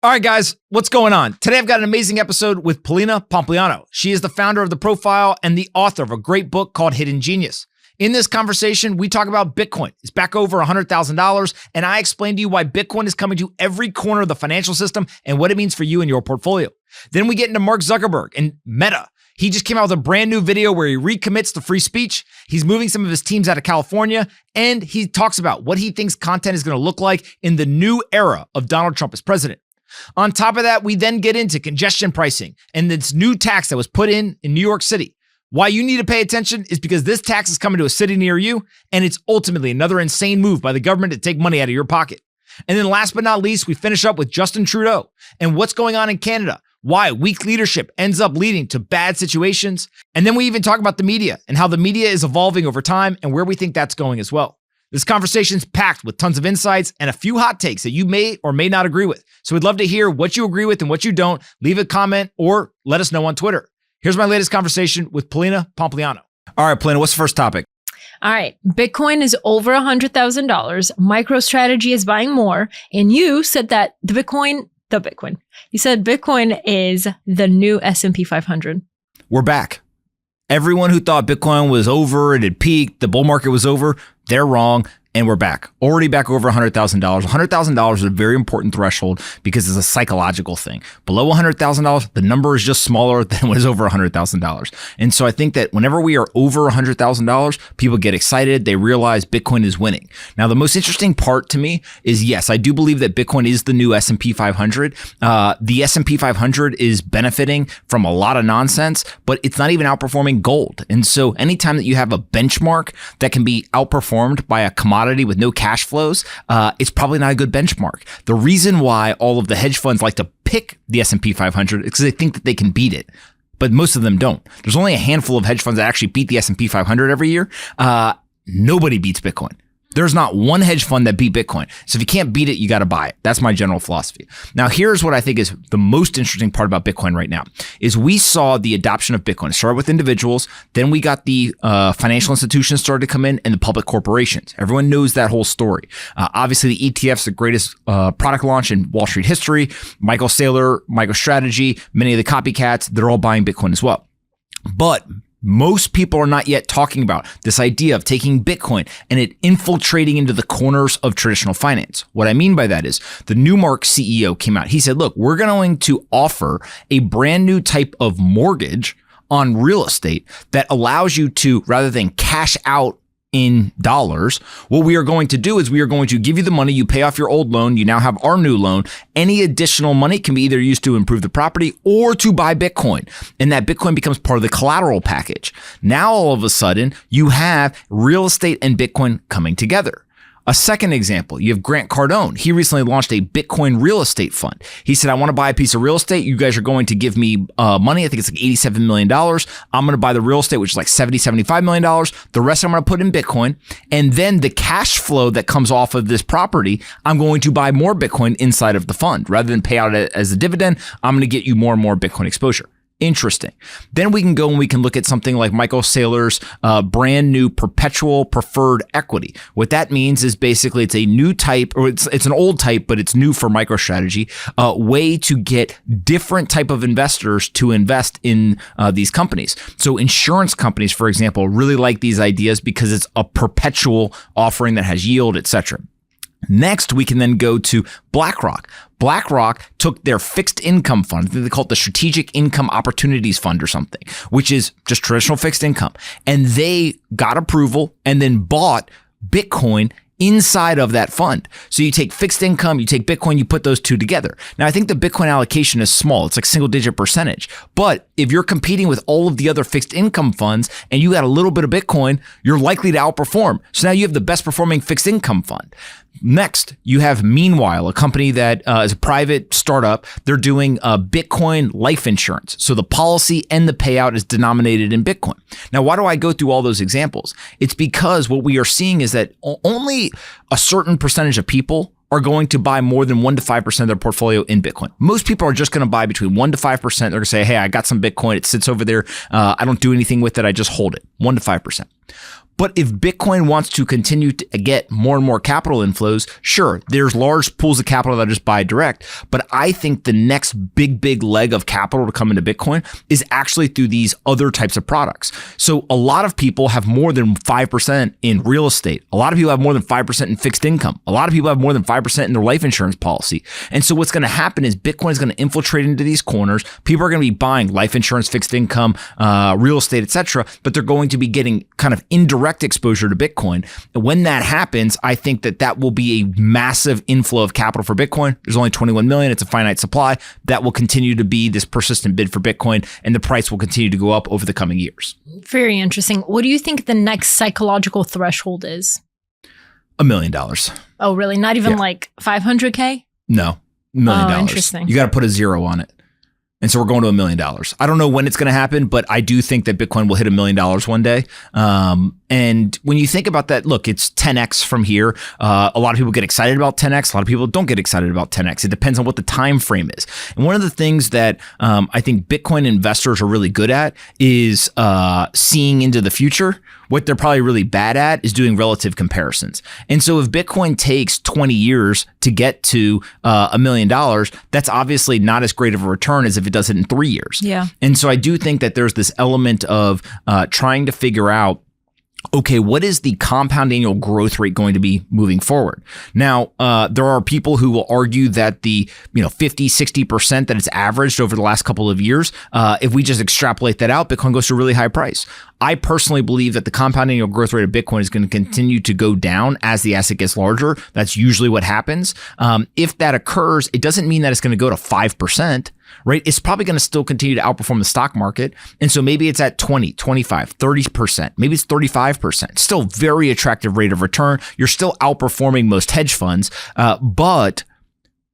All right, guys, what's going on? Today, I've got an amazing episode with Polina Pompliano. She is the founder of The Profile and the author of a great book called Hidden Genius. In this conversation, we talk about Bitcoin. It's back over $100,000, and I explain to you why Bitcoin is coming to every corner of the financial system and what it means for you and your portfolio. Then we get into Mark Zuckerberg and META. He just came out with a brand new video where he recommits to free speech. He's moving some of his teams out of California, and he talks about what he thinks content is going to look like in the new era of Donald Trump as president. On top of that, we then get into congestion pricing and this new tax that was put in New York City. Why you need to pay attention is because this tax is coming to a city near you, and it's ultimately another insane move by the government to take money out of your pocket. And then last but not least, we finish up with Justin Trudeau and what's going on in Canada, why weak leadership ends up leading to bad situations. And then we even talk about the media and how the media is evolving over time and where we think that's going as well. This conversation's packed with tons of insights and a few hot takes that you may or may not agree with. So we'd love to hear what you agree with and what you don't. Leave a comment or let us know on Twitter. Here's my latest conversation with Polina Pompliano. All right, Polina, what's the first topic? All right. Bitcoin is over $100,000. MicroStrategy is buying more. And you said that you said Bitcoin is the new S&P 500. We're back. Everyone who thought Bitcoin was over, it had peaked, the bull market was over, they're wrong. And we're back, already back over $100,000. $100,000 is a very important threshold because it's a psychological thing. Below $100,000, the number is just smaller than what is over $100,000. And so I think that whenever we are over $100,000, people get excited. They realize Bitcoin is winning. Now, the most interesting part to me is, yes, I do believe that Bitcoin is the new S&P 500. The S&P 500 is benefiting from a lot of nonsense, but it's not even outperforming gold. And so anytime that you have a benchmark that can be outperformed by a commodity with no cash flows, it's probably not a good benchmark. The reason why all of the hedge funds like to pick the S&P 500 is because they think that they can beat it. But most of them don't. There's only a handful of hedge funds that actually beat the S&P 500 every year. Nobody beats Bitcoin. There's not one hedge fund that beat Bitcoin. So if you can't beat it, you got to buy it. That's my general philosophy. Now, here's what I think is the most interesting part about Bitcoin right now is we saw the adoption of Bitcoin. It started with individuals. Then we got the financial institutions started to come in and the public corporations. Everyone knows that whole story. Obviously, the ETF's the greatest product launch in Wall Street history. Michael Saylor, MicroStrategy, many of the copycats, they're all buying Bitcoin as well. But most people are not yet talking about this idea of taking Bitcoin and it infiltrating into the corners of traditional finance. What I mean by that is the Newmark CEO came out. He said, look, we're going to offer a brand new type of mortgage on real estate that allows you to, rather than cash out in dollars, what we are going to do is we are going to give you the money, you pay off your old loan, you now have our new loan. Any additional money can be either used to improve the property or to buy Bitcoin. And that Bitcoin becomes part of the collateral package. Now, all of a sudden, you have real estate and Bitcoin coming together. A second example, you have Grant Cardone. He recently launched a Bitcoin real estate fund. He said, I want to buy a piece of real estate. You guys are going to give me money. I think it's like $87 million. I'm going to buy the real estate, which is like $75 million. The rest I'm going to put in Bitcoin. And then the cash flow that comes off of this property, I'm going to buy more Bitcoin inside of the fund. Rather than pay out as a dividend, I'm going to get you more and more Bitcoin exposure. Interesting. Then we can go and we can look at something like Michael Saylor's brand new perpetual preferred equity. What that means is basically it's a new type, or it's an old type, but it's new for MicroStrategy, way to get different type of investors to invest in these companies. So insurance companies, for example, really like these ideas because it's a perpetual offering that has yield, etc. Next, we can then go to BlackRock. BlackRock took their fixed income fund, I think they call it the Strategic Income Opportunities Fund or something, which is just traditional fixed income. And they got approval and then bought Bitcoin inside of that fund. So you take fixed income, you take Bitcoin, you put those two together. Now, I think the Bitcoin allocation is small. It's like single digit percentage. But if you're competing with all of the other fixed income funds and you got a little bit of Bitcoin, you're likely to outperform. So now you have the best performing fixed income fund. Next, you have Meanwhile, a company that is a private startup. They're doing Bitcoin life insurance. So the policy and the payout is denominated in Bitcoin. Now, why do I go through all those examples? It's because what we are seeing is that only a certain percentage of people are going to buy more than 1 to 5% of their portfolio in Bitcoin. Most people are just going to buy between 1 to 5%. They're going to say, hey, I got some Bitcoin. It sits over there. I don't do anything with it. I just hold it. 1 to 5%. But if Bitcoin wants to continue to get more and more capital inflows, sure, there's large pools of capital that just buy direct. But I think the next big leg of capital to come into Bitcoin is actually through these other types of products. So a lot of people have more than 5% in real estate. A lot of people have more than 5% in fixed income. A lot of people have more than 5% in their life insurance policy. And so what's going to happen is Bitcoin is going to infiltrate into these corners. People are going to be buying life insurance, fixed income, real estate, etc. But they're going to be getting kind of indirect exposure to Bitcoin. And when that happens, I think that will be a massive inflow of capital for Bitcoin. There's only 21 million. It's a finite supply. That will continue to be this persistent bid for Bitcoin, and the price will continue to go up over the coming years. Very interesting. What do you think the next psychological threshold is? $1 million. Oh, really? Not even like 500K? No, $1 million. Oh, interesting. You got to put a zero on it. And so we're going to $1 million. I don't know when it's going to happen, but I do think that Bitcoin will hit $1 million one day. And when you think about that, look, it's 10x from here. A lot of people get excited about 10x. A lot of people don't get excited about 10x. It depends on what the time frame is. And one of the things that I think Bitcoin investors are really good at is seeing into the future. What they're probably really bad at is doing relative comparisons. And so if Bitcoin takes 20 years to get to $1 million, that's obviously not as great of a return as if it does it in 3 years. Yeah. And so I do think that there's this element of trying to figure out, okay, what is the compound annual growth rate going to be moving forward? Now, there are people who will argue that the 50, 60% that it's averaged over the last couple of years, if we just extrapolate that out, Bitcoin goes to a really high price. I personally believe that the compound annual growth rate of Bitcoin is going to continue to go down as the asset gets larger. That's usually what happens. If that occurs, it doesn't mean that it's going to go to 5%. Right? It's probably going to still continue to outperform the stock market. And so maybe it's at 20, 25, 30%. Maybe it's 35%. Still very attractive rate of return. You're still outperforming most hedge funds. But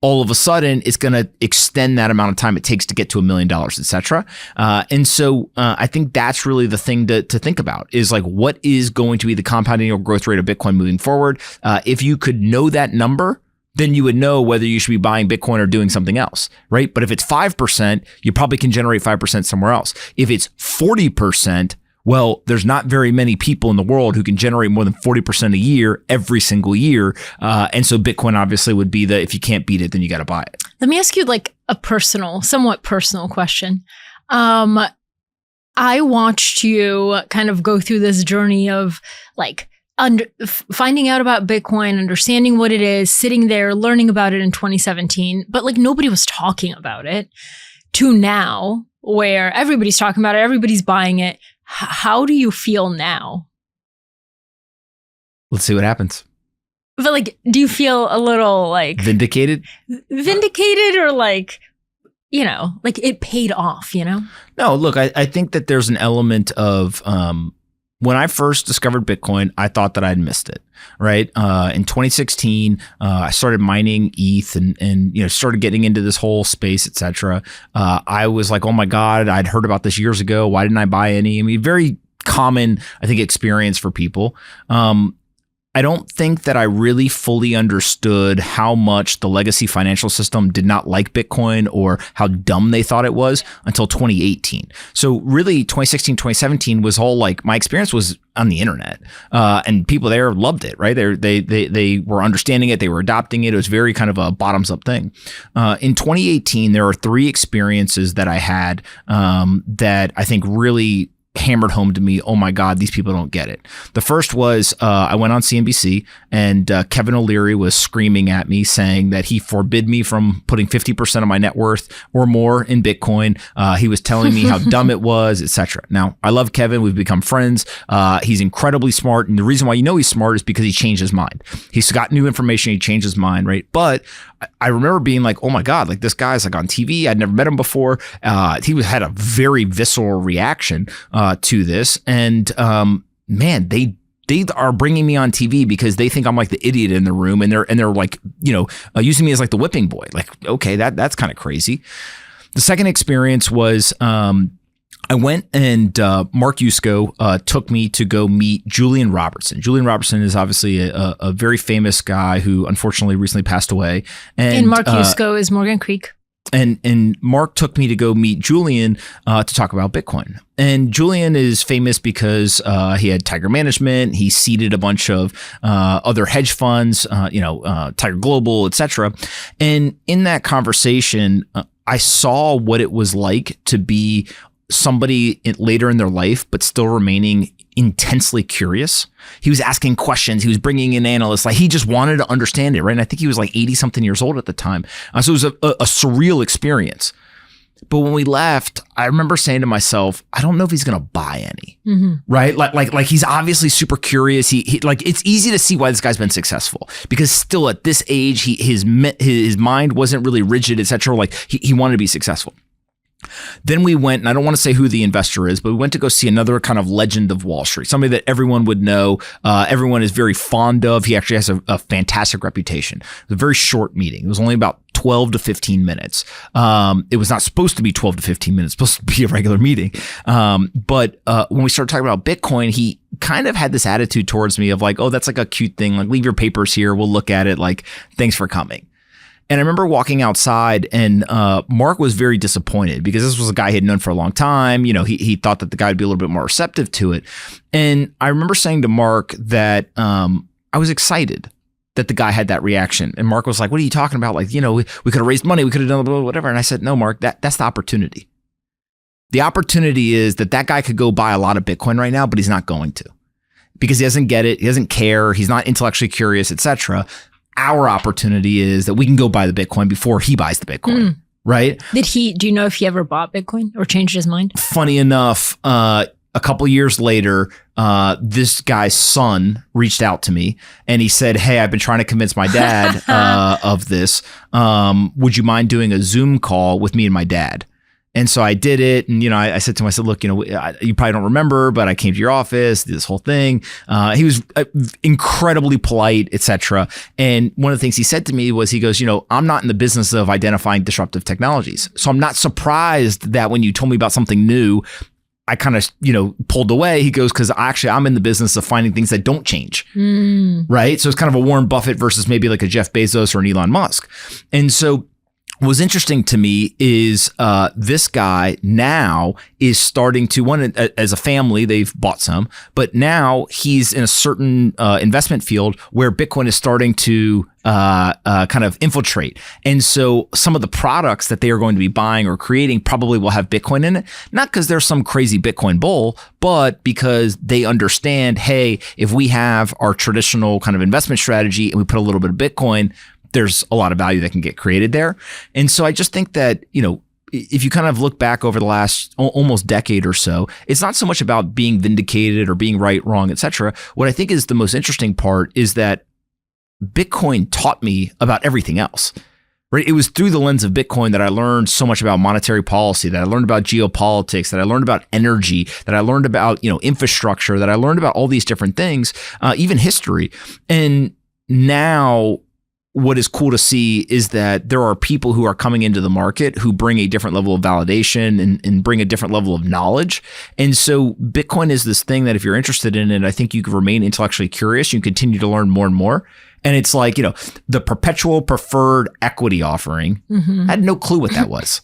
all of a sudden, it's going to extend that amount of time it takes to get to $1 million, et cetera. And so I think that's really the thing to think about is like, what is going to be the compound annual growth rate of Bitcoin moving forward? If you could know that number, then you would know whether you should be buying Bitcoin or doing something else, right? But if it's 5%, you probably can generate 5% somewhere else. If it's 40%, well, there's not very many people in the world who can generate more than 40% a year every single year. And so Bitcoin obviously would be if you can't beat it, then you got to buy it. Let me ask you like a somewhat personal question. I watched you kind of go through this journey of like, finding out about Bitcoin, understanding what it is, sitting there, learning about it in 2017, but like nobody was talking about it, to now where everybody's talking about it, everybody's buying it. How do you feel now? Let's see what happens. But like, do you feel a little like vindicated or like, like it paid off, No, look, I think that there's an element of, when I first discovered Bitcoin, I thought that I'd missed it, right? In 2016, I started mining ETH and started getting into this whole space, et cetera. I was like, oh my God, I'd heard about this years ago. Why didn't I buy any? I mean, very common, I think, experience for people. I don't think that I really fully understood how much the legacy financial system did not like Bitcoin or how dumb they thought it was until 2018. So really 2016, 2017 was all like, my experience was on the internet, and people there loved it, right? They were understanding it. They were adopting it. It was very kind of a bottoms up thing. In 2018, there are 3 experiences that I had that I think really hammered home to me, oh my God, these people don't get it. The first was I went on CNBC and Kevin O'Leary was screaming at me saying that he forbid me from putting 50% of my net worth or more in Bitcoin. He was telling me how dumb it was, etc. Now, I love Kevin. We've become friends. He's incredibly smart. And the reason why he's smart is because he changed his mind. He's got new information. He changed his mind, right? But I remember being like, oh my God, like this guy's like on TV. I'd never met him before. He had a very visceral reaction to this. And man, they are bringing me on TV because they think I'm like the idiot in the room, and they're like, using me as like the whipping boy. Like, okay, that's kind of crazy. The second experience was I went and Mark Yusko took me to go meet Julian Robertson. Julian Robertson is obviously a very famous guy who unfortunately recently passed away. And Mark Yusko is Morgan Creek. And Mark took me to go meet Julian to talk about Bitcoin. And Julian is famous because he had Tiger Management. He seeded a bunch of other hedge funds, Tiger Global, etc. And in that conversation, I saw what it was like to be somebody later in their life, but still remaining intensely curious. He was asking questions. He was bringing in analysts. Like, he just wanted to understand it, right? And I think he was like 80 something years old at the time. So it was a surreal experience. But when we left, I remember saying to myself, I don't know if he's going to buy any, right? Like he's obviously super curious. He like, it's easy to see why this guy's been successful, because still at this age, his mind wasn't really rigid, etc. Like he wanted to be successful. Then we went, and I don't want to say who the investor is, but we went to go see another kind of legend of Wall Street, somebody that everyone would know, everyone is very fond of. He actually has a fantastic reputation. It was a very short meeting. It was only about 12 to 15 minutes. It was not supposed to be 12 to 15 minutes, supposed to be a regular meeting. But when we started talking about Bitcoin, he kind of had this attitude towards me of like, oh, that's like a cute thing. Like, leave your papers here. We'll look at it. Like, thanks for coming. And I remember walking outside, and Mark was very disappointed because this was a guy he had known for a long time. You know, he thought that the guy would be a little bit more receptive to it. And I remember saying to Mark that I was excited that the guy had that reaction. And Mark was like, what are you talking about? Like, we could have raised money. We could have done whatever. And I said, no, Mark, that's the opportunity. The opportunity is that guy could go buy a lot of Bitcoin right now, but he's not going to, because he doesn't get it. He doesn't care. He's not intellectually curious, etc. Our opportunity is that we can go buy the Bitcoin before he buys the Bitcoin, right? Do you know if he ever bought Bitcoin or changed his mind? Funny enough, a couple years later, this guy's son reached out to me and he said, hey, I've been trying to convince my dad of this. Would you mind doing a Zoom call with me and my dad? And so I did it. And, I said to him, I said, look, you probably don't remember, but I came to your office, did this whole thing. He was incredibly polite, etc. And one of the things he said to me was, he goes, I'm not in the business of identifying disruptive technologies. So I'm not surprised that when you told me about something new, I kind of, pulled away. He goes, because I'm in the business of finding things that don't change. Right. So it's kind of a Warren Buffett versus maybe like a Jeff Bezos or an Elon Musk. And so what was interesting to me is this guy now is starting to, as a family, they've bought some, but now he's in a certain investment field where Bitcoin is starting to kind of infiltrate. And so some of the products that they are going to be buying or creating probably will have Bitcoin in it, not because there's some crazy Bitcoin bull, but because they understand, hey, if we have our traditional kind of investment strategy and we put a little bit of Bitcoin, there's a lot of value that can get created there. And so I just think that, if you kind of look back over the last almost decade or so, it's not so much about being vindicated or being right, wrong, etc. What I think is the most interesting part is that Bitcoin taught me about everything else. Right? It was through the lens of Bitcoin that I learned so much about monetary policy, that I learned about geopolitics, that I learned about energy, that I learned about, infrastructure, that I learned about all these different things, even history. And now what is cool to see is that there are people who are coming into the market who bring a different level of validation and bring a different level of knowledge. And so Bitcoin is this thing that if you're interested in it, I think you can remain intellectually curious. You can continue to learn more and more. And it's like, the perpetual preferred equity offering. I had no clue what that was.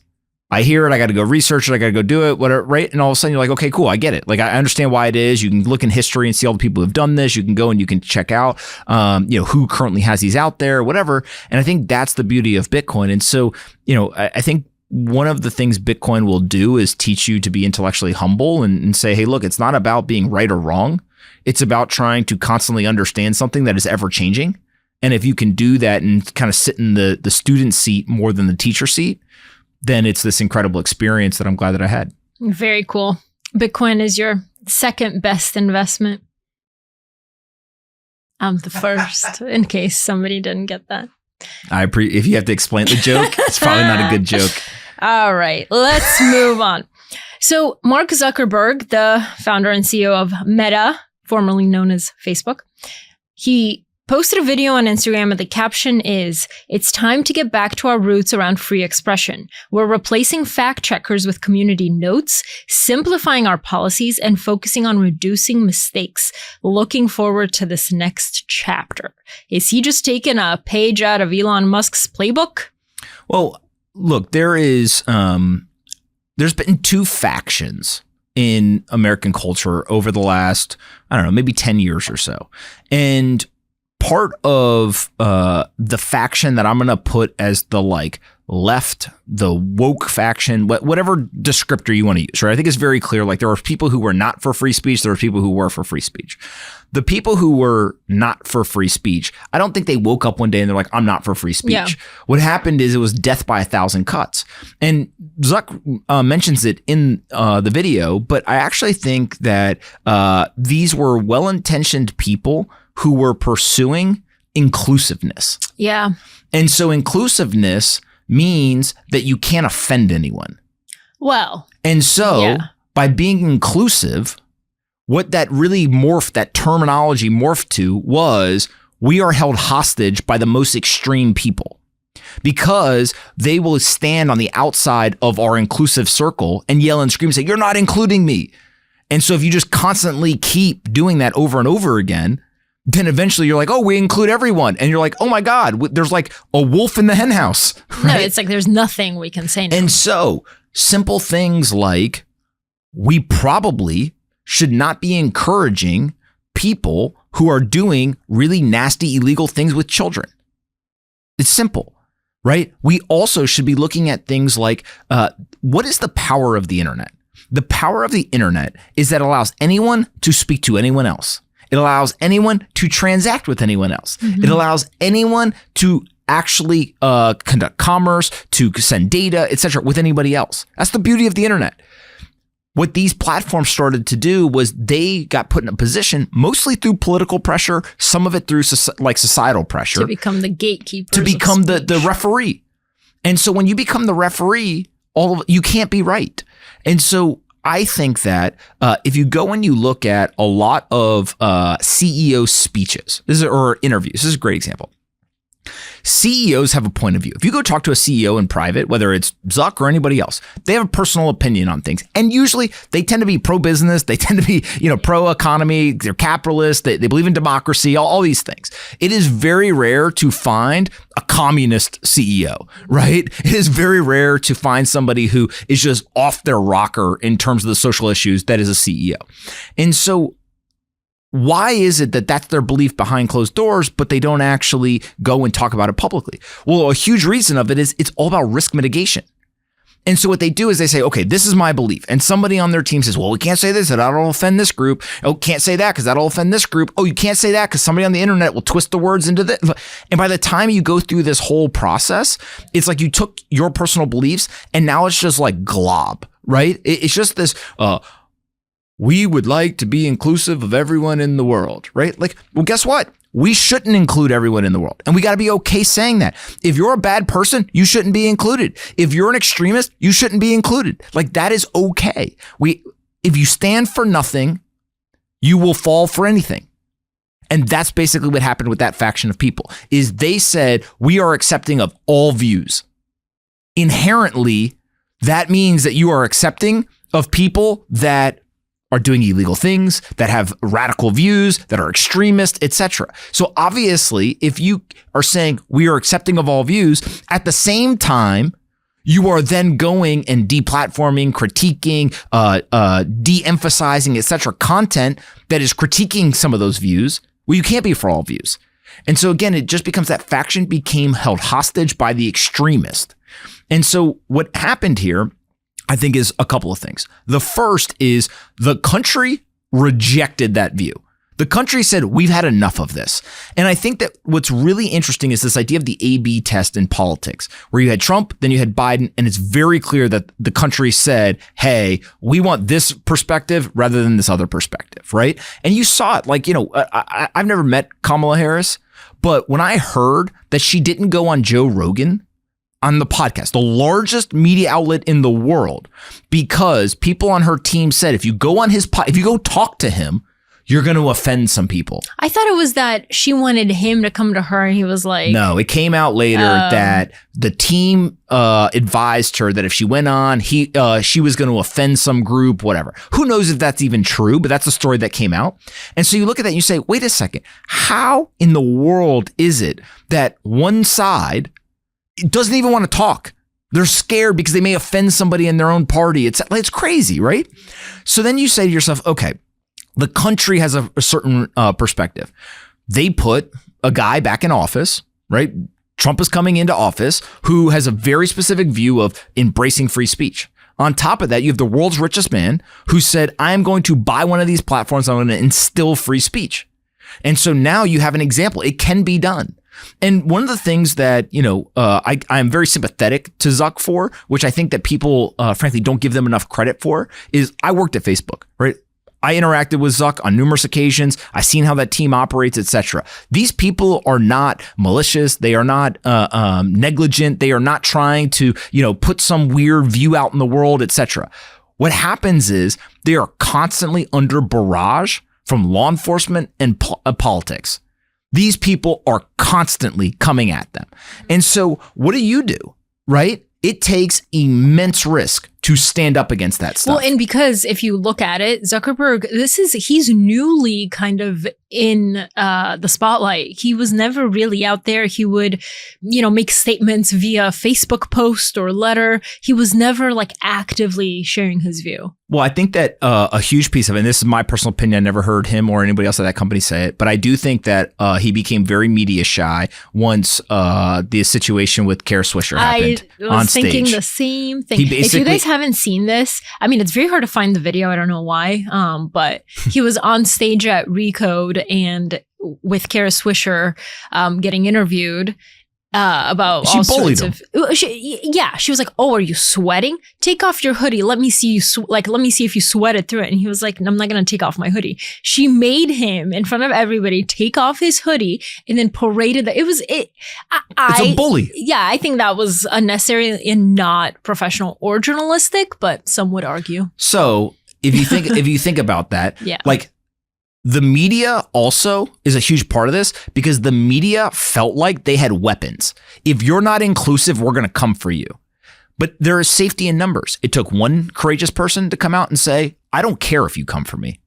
I hear it. I got to go research it. I got to go do it. Whatever. Right. And all of a sudden you're like, okay, cool. I get it. Like, I understand why it is. You can look in history and see all the people who've done this. You can go and you can check out, who currently has these out there, whatever. And I think that's the beauty of Bitcoin. And so, I think one of the things Bitcoin will do is teach you to be intellectually humble and say, hey, look, it's not about being right or wrong. It's about trying to constantly understand something that is ever changing. And if you can do that and kind of sit in the student seat more than the teacher seat, then it's this incredible experience that I'm glad that I had. Very cool. Bitcoin is your second best investment. I'm the first, in case somebody didn't get that. If you have to explain the joke, it's probably not a good joke. All right, let's move on. So Mark Zuckerberg, the founder and CEO of META, formerly known as Facebook, he posted a video on Instagram and the caption is, "It's time to get back to our roots around free expression. We're replacing fact checkers with community notes, simplifying our policies, and focusing on reducing mistakes. Looking forward to this next chapter." Is he just taking a page out of Elon Musk's playbook? Well, look, there's been two factions in American culture over the last, I don't know, maybe 10 years or so. And part of the faction that I'm going to put as the left, the woke faction, whatever descriptor you want to use, right? I think it's very clear. Like, there are people who were not for free speech. There are people who were for free speech. The people who were not for free speech, I don't think they woke up one day and they're like, I'm not for free speech. Yeah. What happened is it was death by 1,000 cuts. And Zuck mentions it in the video, but I actually think that these were well-intentioned people who were pursuing inclusiveness. Yeah. And so inclusiveness means that you can't offend anyone. Well. And so by being inclusive, what that really that terminology morphed to was, we are held hostage by the most extreme people because they will stand on the outside of our inclusive circle and yell and scream and say, you're not including me. And so if you just constantly keep doing that over and over again, then eventually you're like, oh, we include everyone. And you're like, oh my God, there's like a wolf in the hen house. Right? No, it's like there's nothing we can say now. And so simple things like, we probably should not be encouraging people who are doing really nasty, illegal things with children. It's simple, right? We also should be looking at things like, what is the power of the internet? The power of the internet is that it allows anyone to speak to anyone else. It allows anyone to transact with anyone else. Mm-hmm. It allows anyone to actually conduct commerce, to send data, etc., with anybody else. That's the beauty of the internet. What these platforms started to do was they got put in a position, mostly through political pressure, some of it through societal pressure, to become the gatekeeper, to become the referee. And so when you become the referee, you can't be right. And so I think that if you go and you look at a lot of CEO speeches, or interviews, this is a great example. CEOs have a point of view. If you go talk to a CEO in private, whether it's Zuck or anybody else, they have a personal opinion on things. And usually they tend to be pro-business. They tend to be, pro-economy. They're capitalists. They believe in democracy, all these things. It is very rare to find a communist CEO, right? It is very rare to find somebody who is just off their rocker in terms of the social issues that is a CEO. And so why is it that that's their belief behind closed doors, but they don't actually go and talk about it publicly? Well, a huge reason of it is it's all about risk mitigation. And so what they do is they say, okay, this is my belief. And somebody on their team says, well, we can't say this, that'll offend this group. Oh, can't say that because that'll offend this group. Oh, you can't say that because somebody on the internet will twist the words into the. And by the time you go through this whole process, it's like you took your personal beliefs and now it's just like glob, right? It's just this, we would like to be inclusive of everyone in the world, right? Like, well, guess what? We shouldn't include everyone in the world. And we got to be okay saying that. If you're a bad person, you shouldn't be included. If you're an extremist, you shouldn't be included. Like, that is okay. If you stand for nothing, you will fall for anything. And that's basically what happened with that faction of people, is they said, we are accepting of all views. Inherently, that means that you are accepting of people that are doing illegal things, that have radical views, that are extremist, etc. So obviously, if you are saying we are accepting of all views, at the same time, you are then going and deplatforming, critiquing, de-emphasizing, etc. content that is critiquing some of those views. Well, you can't be for all views. And so again, it just becomes that faction became held hostage by the extremist. And so what happened here, I think, is a couple of things. The first is the country rejected that view. The country said, we've had enough of this. And I think that what's really interesting is this idea of the A/B test in politics, where you had Trump, then you had Biden, and it's very clear that the country said, hey, we want this perspective rather than this other perspective, right? And you saw it, like, I've never met Kamala Harris, but when I heard that she didn't go on Joe Rogan on the podcast, the largest media outlet in the world, because people on her team said, if you go on if you go talk to him, you're going to offend some people. I thought it was that she wanted him to come to her and he was like, no, it came out later that the team advised her that if she went on, she was going to offend some group, whatever. Who knows if that's even true, but that's the story that came out. And so you look at that and you say, wait a second, how in the world is it that one side doesn't even want to talk, They're scared because they may offend somebody in their own party. It's crazy, right? So then you say to yourself, okay, the country has a certain perspective. They put a guy back in office, right? Trump is coming into office who has a very specific view of embracing free speech. On top of that, you have the world's richest man who said, I am going to buy one of these platforms. I'm going to instill free speech. And so now you have an example. It can be done. And one of the things that, I'm very sympathetic to Zuck for, which I think that people, frankly, don't give them enough credit for, is I worked at Facebook, right? I interacted with Zuck on numerous occasions. I've seen how that team operates, etc. These people are not malicious. They are not negligent. They are not trying to, put some weird view out in the world, etc. What happens is they are constantly under barrage from law enforcement and politics. These people are constantly coming at them. And so what do? Right? It takes immense risk to stand up against that stuff. Well, and because if you look at it, Zuckerberg, he's newly kind of in the spotlight. He was never really out there. He would, make statements via Facebook post or letter. He was never like actively sharing his view. Well, I think that a huge piece of it, and this is my personal opinion, I never heard him or anybody else at that company say it, but I do think that he became very media shy once the situation with Kara Swisher happened on stage. I was thinking the same thing. If you guys haven't seen this, I mean, it's very hard to find the video. I don't know why, but he was on stage at Recode and with Kara Swisher getting interviewed. About she all bullied sorts him. of she was like, oh, are you sweating? Take off your hoodie, let me see you let me see if you sweated through it. And he was like, I'm not gonna take off my hoodie. She made him in front of everybody take off his hoodie and then paraded that. It's a bully. Yeah, I think that was unnecessary and not professional or journalistic, but some would argue. So if you think about that, yeah. The media also is a huge part of this because the media felt like they had weapons. If you're not inclusive, we're going to come for you. But there is safety in numbers. It took one courageous person to come out and say, I don't care if you come for me.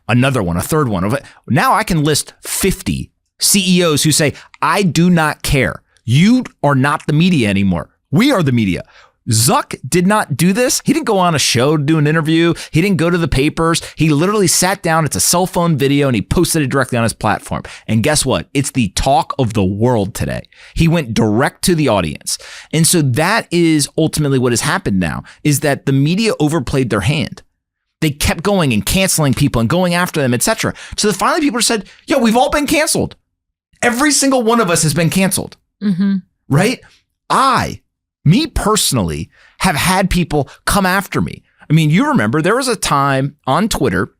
Another one, a third one. Now I can list 50 CEOs who say, I do not care. You are not the media anymore. We are the media. Zuck did not do this. He didn't go on a show to do an interview. He didn't go to the papers. He literally sat down. It's a cell phone video and he posted it directly on his platform. And guess what? It's the talk of the world today. He went direct to the audience. And so that is ultimately what has happened now is that the media overplayed their hand. They kept going and canceling people and going after them, etc. So finally people said, yo, we've all been canceled. Every single one of us has been canceled. Mm-hmm. Right? Me personally, have had people come after me. I mean, you remember there was a time on Twitter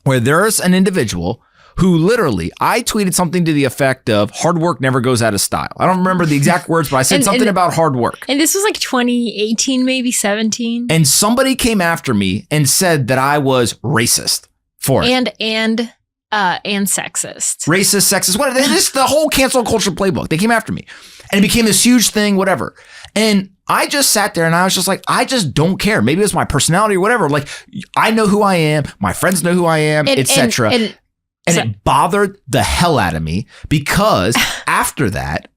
where there's an individual who literally, I tweeted something to the effect of hard work never goes out of style. I don't remember the exact words, but I said something about hard work. And this was like 2018, maybe 17. And somebody came after me and said that I was racist for it. And sexist. Racist, sexist, whatever. This the whole cancel culture playbook. They came after me. And it became this huge thing, whatever. And I just sat there and I was just like, I just don't care. Maybe it's my personality or whatever. Like, I know who I am. My friends know who I am, etc. And it bothered the hell out of me because after that,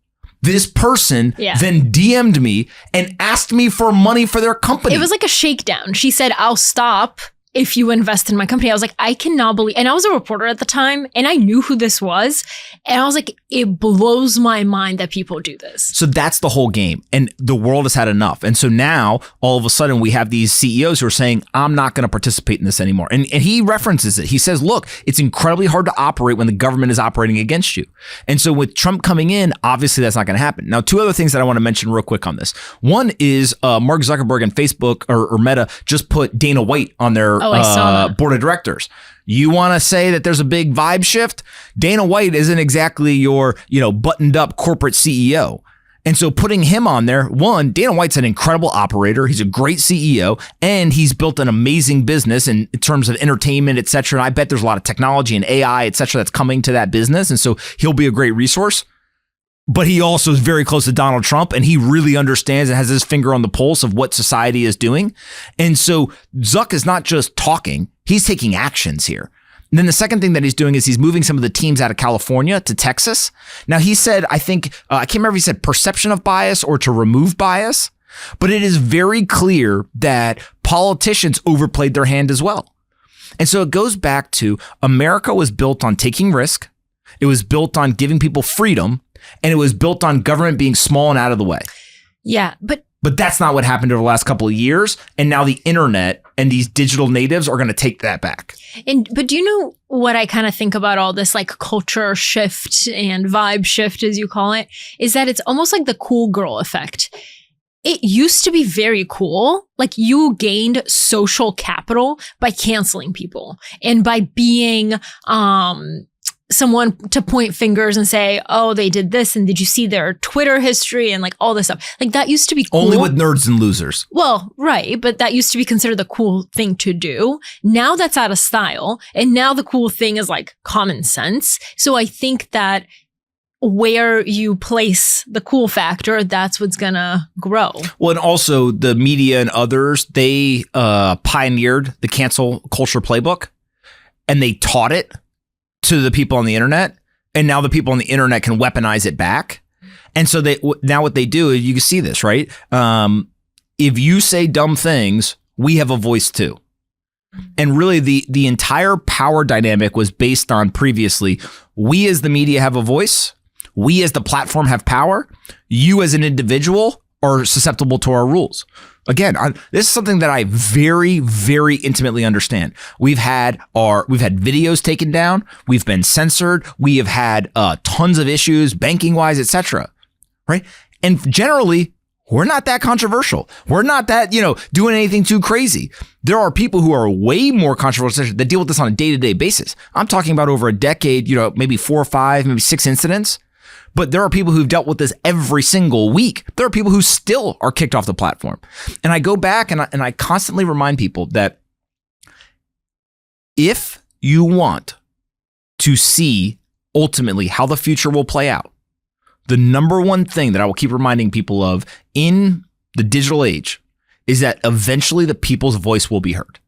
this person then DM'd me and asked me for money for their company. It was like a shakedown. She said, I'll stop if you invest in my company. I was like, I cannot believe, and I was a reporter at the time and I knew who this was. And I was like, it blows my mind that people do this. So that's the whole game. And the world has had enough. And so now all of a sudden we have these CEOs who are saying, I'm not going to participate in this anymore. And he references it. He says, look, it's incredibly hard to operate when the government is operating against you. And so with Trump coming in, obviously that's not going to happen. Now, two other things that I want to mention real quick on this. One is Mark Zuckerberg and Facebook or Meta just put Dana White on their board of directors. You want to say that there's a big vibe shift? Dana White isn't exactly your, buttoned up corporate CEO. And so putting him on there, one, Dana White's an incredible operator. He's a great CEO and he's built an amazing business in terms of entertainment, et cetera. And I bet there's a lot of technology and AI, et cetera, that's coming to that business. And so he'll be a great resource. But he also is very close to Donald Trump and he really understands and has his finger on the pulse of what society is doing. And so Zuck is not just talking, he's taking actions here. And then the second thing that he's doing is he's moving some of the teams out of California to Texas. Now he said, I can't remember if he said perception of bias or to remove bias. But it is very clear that politicians overplayed their hand as well. And so it goes back to America was built on taking risk. It was built on giving people freedom, and it was built on government being small and out of the way. Yeah, but that's not what happened over the last couple of years. And now the internet and these digital natives are going to take that back. But do you know what I kind of think about all this like culture shift and vibe shift, as you call it, is that it's almost like the cool girl effect. It used to be very cool. Like you gained social capital by canceling people and by being someone to point fingers and say, oh, they did this. And did you see their Twitter history and like all this stuff? Like that used to be cool. Only with nerds and losers. Well, right. But that used to be considered the cool thing to do. Now that's out of style. And now the cool thing is like common sense. So I think that where you place the cool factor, that's what's gonna grow. Well, and also the media and others, they pioneered the cancel culture playbook and they taught it to the people on the internet. And now the people on the internet can weaponize it back. And so now what they do is you can see this, right? If you say dumb things, we have a voice too. And really the entire power dynamic was based on previously, we as the media have a voice. We as the platform have power. You as an individual are susceptible to our rules. Again, this is something that I very, very intimately understand. We've had videos taken down. We've been censored. We have had tons of issues, banking wise, etc. Right? And generally, we're not that controversial. We're not that, doing anything too crazy. There are people who are way more controversial that deal with this on a day-to-day basis. I'm talking about over a decade, maybe 4 or 5, maybe 6 incidents. But there are people who've dealt with this every single week. There are people who still are kicked off the platform. And I go back and I constantly remind people that if you want to see ultimately how the future will play out, the number one thing that I will keep reminding people of in the digital age is that eventually the people's voice will be heard.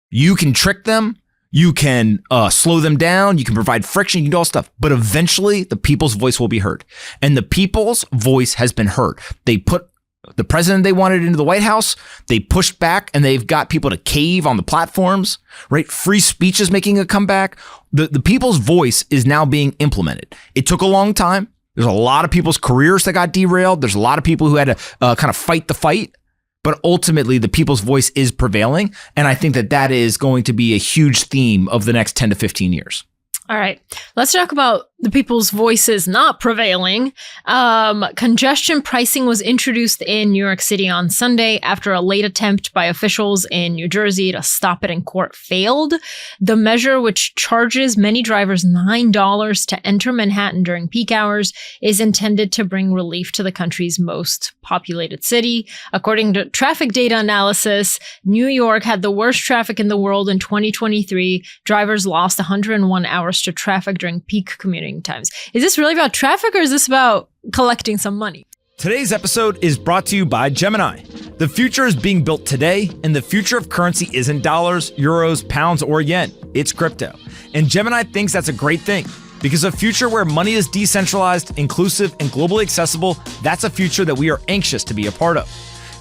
You can trick them. You can slow them down. You can provide friction. You can do all stuff. But eventually, the people's voice will be heard. And the people's voice has been heard. They put the president they wanted into the White House. They pushed back, and they've got people to cave on the platforms, right? Free speech is making a comeback. The people's voice is now being implemented. It took a long time. There's a lot of people's careers that got derailed. There's a lot of people who had to kind of fight the fight. But ultimately, the people's voice is prevailing. And I think that is going to be a huge theme of the next 10 to 15 years. All right. Let's talk about the people's voices not prevailing. Congestion pricing was introduced in New York City on Sunday after a late attempt by officials in New Jersey to stop it in court failed. The measure, which charges many drivers $9 to enter Manhattan during peak hours, is intended to bring relief to the country's most populated city. According to traffic data analysis, New York had the worst traffic in the world in 2023. Drivers lost 101 hours to traffic during peak commuting times. Is this really about traffic or is this about collecting some money? Today's episode is brought to you by Gemini. The future is being built today, and the future of currency isn't dollars, euros, pounds, or yen. It's crypto. And Gemini thinks that's a great thing because a future where money is decentralized, inclusive, and globally accessible, that's a future that we are anxious to be a part of.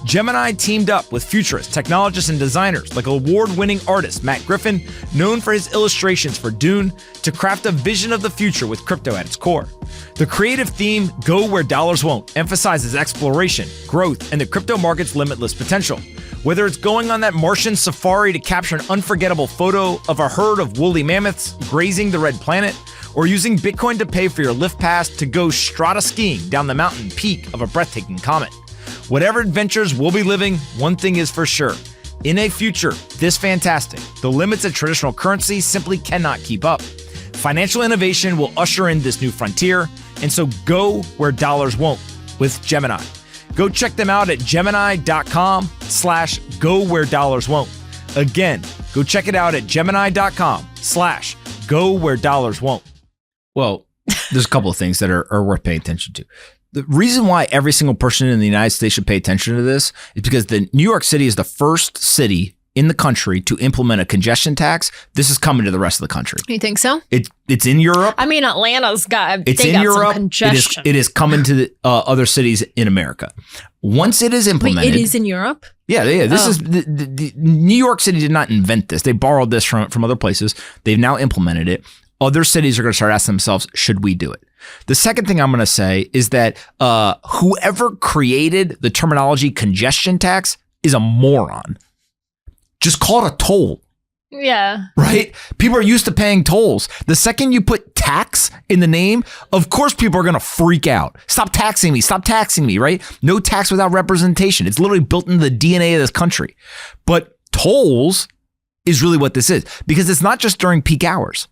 Gemini teamed up with futurists, technologists, and designers like award-winning artist Matt Griffin, known for his illustrations for Dune, to craft a vision of the future with crypto at its core. The creative theme, Go Where Dollars Won't, emphasizes exploration, growth, and the crypto market's limitless potential. Whether it's going on that Martian safari to capture an unforgettable photo of a herd of woolly mammoths grazing the red planet, or using Bitcoin to pay for your lift pass to go strata skiing down the mountain peak of a breathtaking comet. Whatever adventures we'll be living, one thing is for sure. In a future this fantastic, the limits of traditional currency simply cannot keep up. Financial innovation will usher in this new frontier, and so go where dollars won't with Gemini. Go check them out at gemini.com/go where dollars won't. Again, go check it out at gemini.com/go where dollars won't. Well, there's a couple of things that are worth paying attention to. The reason why every single person in the United States should pay attention to this is because New York City is the first city in the country to implement a congestion tax, this is coming to the rest of the country. You think so? It's in Europe. I mean, Atlanta's got It's in Europe. some congestion. It is coming to the, other cities in America. Once it is implemented, Wait, it is in Europe? Yeah. This is the New York City did not invent this. They borrowed this from other places. They've now implemented it. Other cities are going to start asking themselves, should we do it? The second thing I'm going to say is that whoever created the terminology congestion tax is a moron. Just call it a toll. Yeah. Right? People are used to paying tolls. The second you put tax in the name, of course people are going to freak out. Stop taxing me. Stop taxing me, right? No tax without representation. It's literally built into the DNA of this country. But tolls is really what this is, because it's not just during peak hours.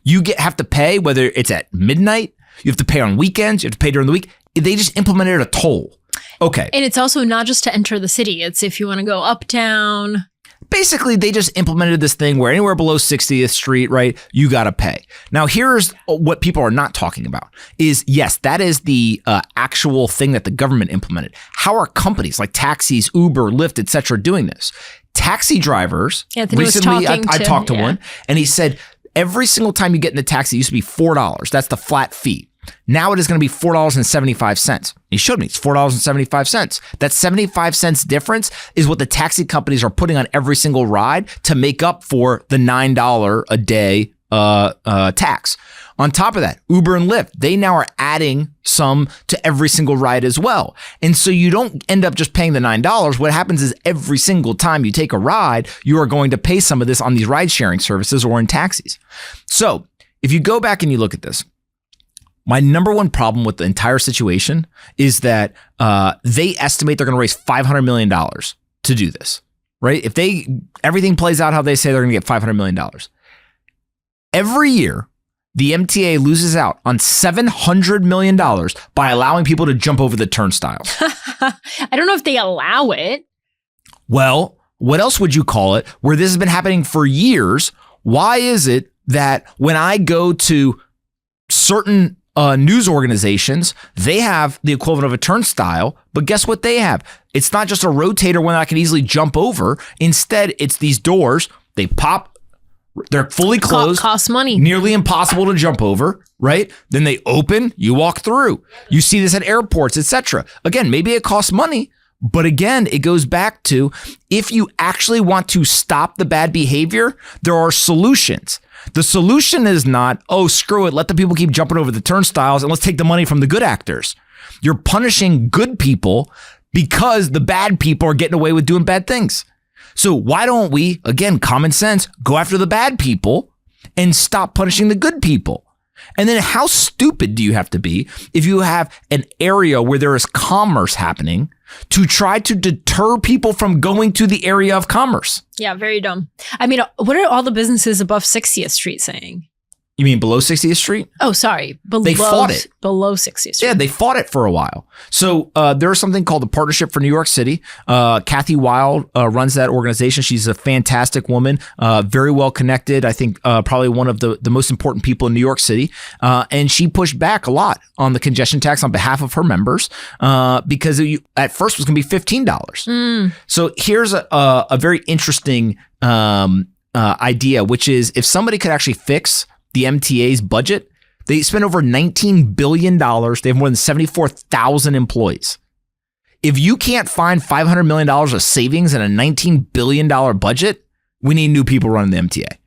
You have to pay whether it's at midnight, you have to pay on weekends, you have to pay during the week. They just implemented a toll. Okay. And it's also not just to enter the city. It's if you want to go uptown. Basically, they just implemented this thing where anywhere below 60th Street, right, you got to pay. Now, here's what people are not talking about is, yes, that is the actual thing that the government implemented. How are companies like taxis, Uber, Lyft, et cetera, doing this? Taxi drivers, Anthony recently was I talked to one, and he said every single time you get in the taxi, it used to be $4. That's the flat fee. Now it is going to be $4.75. He showed me it's $4.75. That 75 cents difference is what the taxi companies are putting on every single ride to make up for the $9 a day tax. On top of that, Uber and Lyft, they now are adding some to every single ride as well. And so you don't end up just paying the $9. What happens is every single time you take a ride, you are going to pay some of this on these ride sharing services or in taxis. So if you go back and you look at this, my number one problem with the entire situation is that they estimate they're going to raise $500 million to do this, right? If everything plays out how they say they're going to get $500 million. Every year, the MTA loses out on $700 million by allowing people to jump over the turnstiles. I don't know if they allow it. Well, what else would you call it where this has been happening for years? Why is it that when I go to certain news organizations, they have the equivalent of a turnstile, but guess what they have? It's not just a rotator one that I can easily jump over. Instead, it's these doors. They pop. They're fully closed. Costs money. Nearly impossible to jump over, right? Then they open, you walk through. You see this at airports, etc. Again, maybe it costs money, but again, it goes back to if you actually want to stop the bad behavior, there are solutions. The solution is not, oh, screw it, let the people keep jumping over the turnstiles and let's take the money from the good actors. You're punishing good people because the bad people are getting away with doing bad things. So why don't we, again, common sense, go after the bad people and stop punishing the good people? And then how stupid do you have to be if you have an area where there is commerce happening to try to deter people from going to the area of commerce? Yeah, very dumb. I mean, what are all the businesses above 60th Street saying? You mean below 60th Street? Oh, sorry. They fought it. Below 60th Street. Yeah, they fought it for a while. So there's something called the Partnership for New York City. Kathy Wild runs that organization. She's a fantastic woman, very well connected. I think probably one of the most important people in New York City. And she pushed back a lot on the congestion tax on behalf of her members because at first it was going to be $15. So here's a very interesting idea, which is if somebody could actually fix the MTA's budget, they spend over $19 billion. They have more than 74,000 employees. If you can't find $500 million of savings in a $19 billion budget, we need new people running the MTA,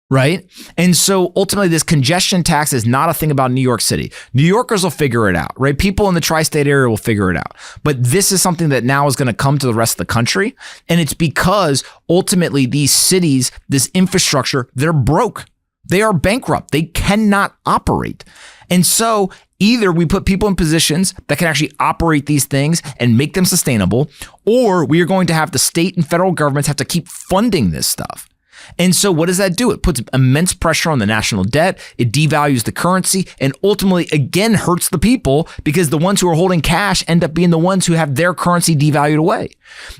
right? And so ultimately this congestion tax is not a thing about New York City. New Yorkers will figure it out, right? People in the tri-state area will figure it out. But this is something that now is going to come to the rest of the country. And it's because ultimately these cities, this infrastructure, they're broke. They are bankrupt. They cannot operate. And so either we put people in positions that can actually operate these things and make them sustainable, or we are going to have the state and federal governments have to keep funding this stuff. And so what does that do? It puts immense pressure on the national debt. It devalues the currency and ultimately, again, hurts the people because the ones who are holding cash end up being the ones who have their currency devalued away.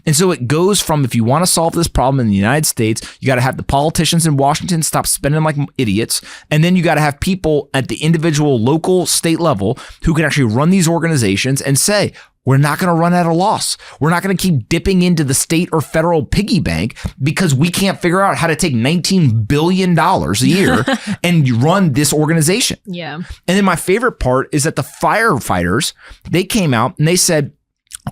And so it goes from, if you want to solve this problem in the United States, you got to have the politicians in Washington stop spending like idiots. And then you got to have people at the individual, local, state level who can actually run these organizations and say, We're not going to run at a loss. We're not going to keep dipping into the state or federal piggy bank because we can't figure out how to take $19 billion a year and run this organization. Yeah. And then my favorite part is that the firefighters, they came out and they said,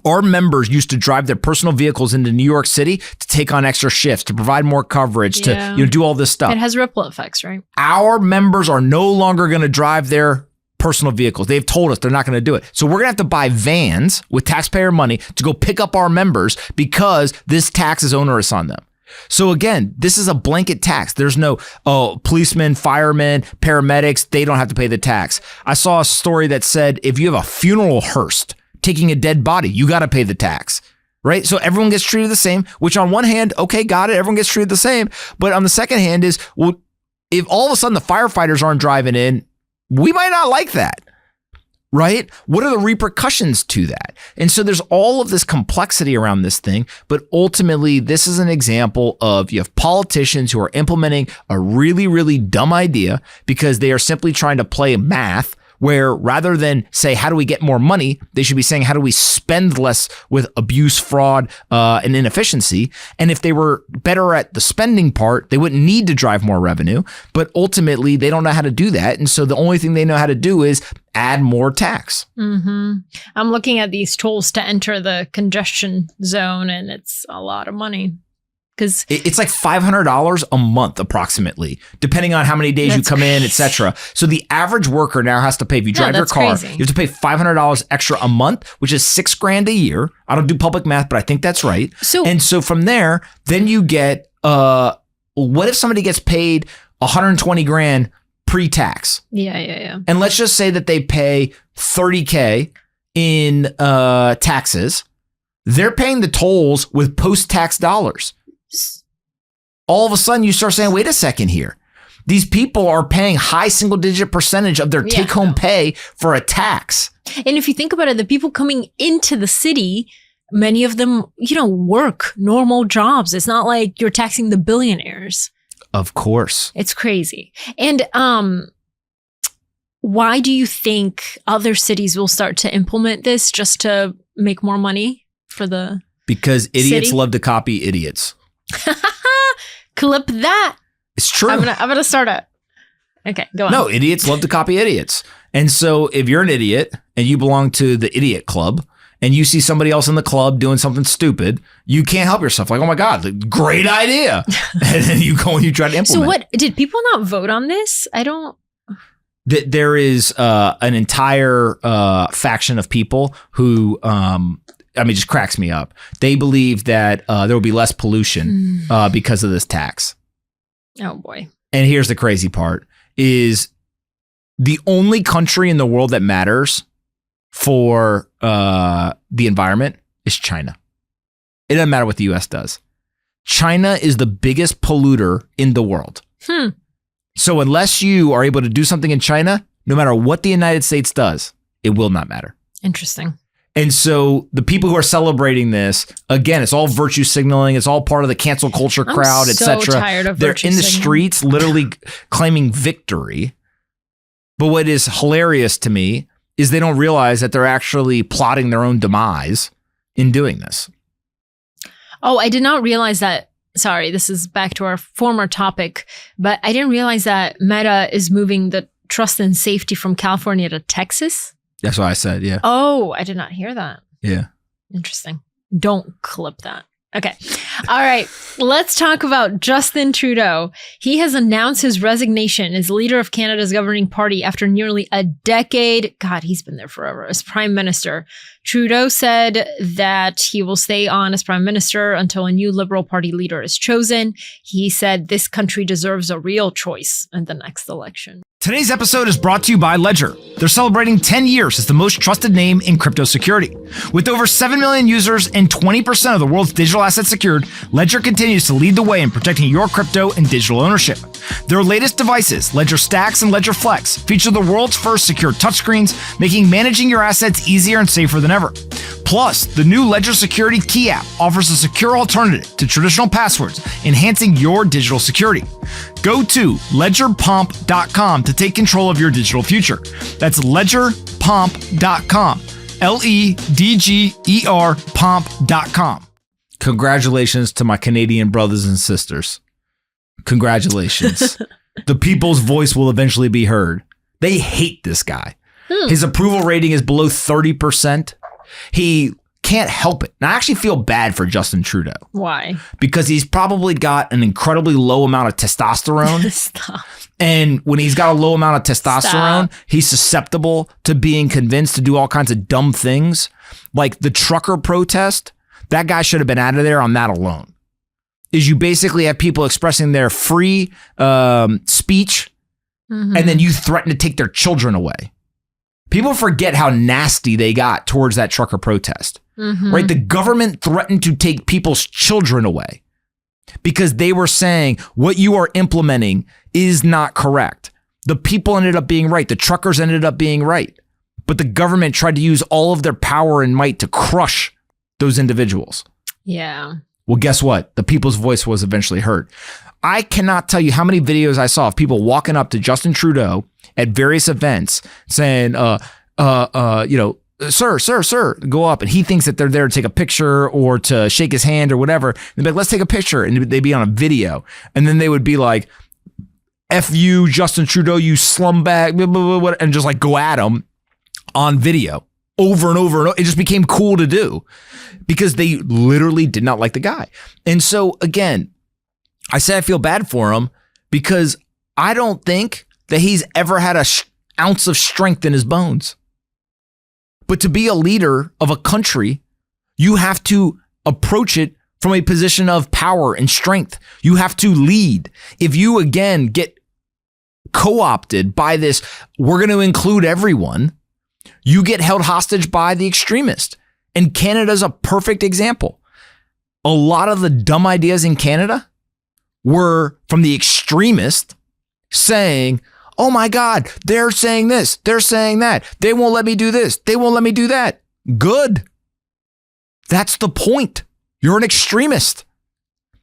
our members used to drive their personal vehicles into New York City to take on extra shifts, to provide more coverage, to do all this stuff. It has ripple effects, right? Our members are no longer going to drive their personal vehicles. They've told us they're not going to do it. So we're going to have to buy vans with taxpayer money to go pick up our members because this tax is onerous on them. So again, this is a blanket tax. There's no, policemen, firemen, paramedics, they don't have to pay the tax. I saw a story that said if you have a funeral hearse taking a dead body, you got to pay the tax. Right? So everyone gets treated the same, which on one hand, okay, got it. Everyone gets treated the same. But on the second hand is, well, if all of a sudden the firefighters aren't driving in, we might not like that, right? What are the repercussions to that? And so there's all of this complexity around this thing, but ultimately this is an example of you have politicians who are implementing a really, really dumb idea because they are simply trying to play math where rather than say, how do we get more money? They should be saying, how do we spend less with abuse, fraud, and inefficiency? And if they were better at the spending part, they wouldn't need to drive more revenue. But ultimately, they don't know how to do that. And so the only thing they know how to do is add more tax. Mm-hmm. I'm looking at these tolls to enter the congestion zone, and it's a lot of money. Because it's like $500 a month, approximately, depending on how many days you come in, etc. So the average worker now has to pay, if you drive your car, crazy. you have to pay $500 extra a month, which is $6,000 a year. I don't do public math, but I think that's right. And so from there, then you get, what if somebody gets paid $120,000 pre-tax? Yeah. And let's just say that they pay $30,000 in taxes. They're paying the tolls with post-tax dollars. All of a sudden you start saying, wait a second here. These people are paying high single-digit percentage of their take-home pay for a tax. And if you think about it, the people coming into the city, many of them, work normal jobs. It's not like you're taxing the billionaires. Of course. It's crazy. And why do you think other cities will start to implement this just to make more money for the Because idiots city? Love to copy idiots. Clip that. It's true. I'm gonna start it. Okay, go on. No, idiots love to copy idiots. And so if you're an idiot and you belong to the idiot club and you see somebody else in the club doing something stupid, you can't help yourself. Like, oh my God, great idea. And then you go and you try to implement. So what, did people not vote on this? I don't. There is an entire faction of people who, just cracks me up. They believe that there will be less pollution because of this tax. Oh boy. And here's the crazy part is the only country in the world that matters for the environment is China. It doesn't matter what the US does. China is the biggest polluter in the world. So unless you are able to do something in China, no matter what the United States does, it will not matter. Interesting. And so the people who are celebrating this, again, it's all virtue signaling. It's all part of the cancel culture crowd, etc. So tired of They're virtue in the signaling. streets literally claiming victory. But what is hilarious to me is they don't realize that they're actually plotting their own demise in doing this. Oh, I did not realize that. Sorry, this is back to our former topic, but I didn't realize that Meta is moving the trust and safety from California to Texas. That's what I said, yeah. Oh, I did not hear that. Yeah. Interesting. Don't clip that. Okay. All right. Let's talk about Justin Trudeau. He has announced his resignation as leader of Canada's governing party after nearly a decade. God, he's been there forever as prime minister. Trudeau said that he will stay on as prime minister until a new Liberal Party leader is chosen. He said this country deserves a real choice in the next election. Today's episode is brought to you by Ledger. They're celebrating 10 years as the most trusted name in crypto security. With over 7 million users and 20% of the world's digital assets secured, Ledger continues to lead the way in protecting your crypto and digital ownership. Their latest devices, Ledger Stax and Ledger Flex, feature the world's first secure touchscreens, making managing your assets easier and safer than ever. Plus, the new Ledger Security Key app offers a secure alternative to traditional passwords, enhancing your digital security. Go to ledgerpomp.com to take control of your digital future. That's ledgerpomp.com. LEDGER Pomp.com. Congratulations to my Canadian brothers and sisters. Congratulations. The people's voice will eventually be heard. They hate this guy. His approval rating is below 30%. He can't help it. And I actually feel bad for Justin Trudeau. Why? Because he's probably got an incredibly low amount of testosterone. Stop. And when he's got a low amount of testosterone, Stop. he's susceptible to being convinced to do all kinds of dumb things. Like the trucker protest, that guy should have been out of there on that alone. Is you basically have people expressing their free speech, and then you threaten to take their children away. People forget how nasty they got towards that trucker protest, right? The government threatened to take people's children away because they were saying what you are implementing is not correct. The people ended up being right. The truckers ended up being right. But the government tried to use all of their power and might to crush those individuals. Yeah. Well, guess what? The people's voice was eventually heard. I cannot tell you how many videos I saw of people walking up to Justin Trudeau at various events saying, sir, go up. And he thinks that they're there to take a picture or to shake his hand or whatever. They'd be like, let's take a picture. And they'd be on a video. And then they would be like, F you, Justin Trudeau, you slumbag, blah, blah, blah, and just like go at him on video over and over and over. It just became cool to do because they literally did not like the guy. And so again, I say I feel bad for him because I don't think that he's ever had an ounce of strength in his bones. But to be a leader of a country, you have to approach it from a position of power and strength. You have to lead. If you, again, get co-opted by this, we're going to include everyone, you get held hostage by the extremist. And Canada's a perfect example. A lot of the dumb ideas in Canada were from the extremist saying, oh my God, they're saying this, they're saying that. They won't let me do this. They won't let me do that. Good. That's the point. You're an extremist.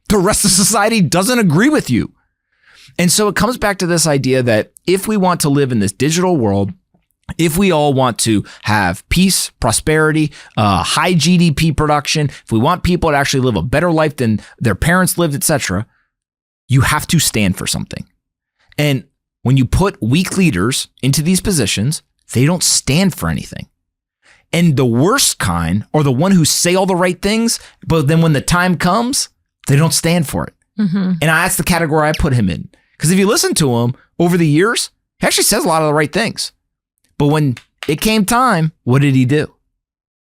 The rest of society doesn't agree with you. And so it comes back to this idea that if we want to live in this digital world, if we all want to have peace, prosperity, high GDP production, if we want people to actually live a better life than their parents lived, etc., you have to stand for something. And when you put weak leaders into these positions, they don't stand for anything. And the worst kind are the one who say all the right things, but then when the time comes, they don't stand for it. And that's the category I put him in. Because if you listen to him over the years, he actually says a lot of the right things. But when it came time, what did he do?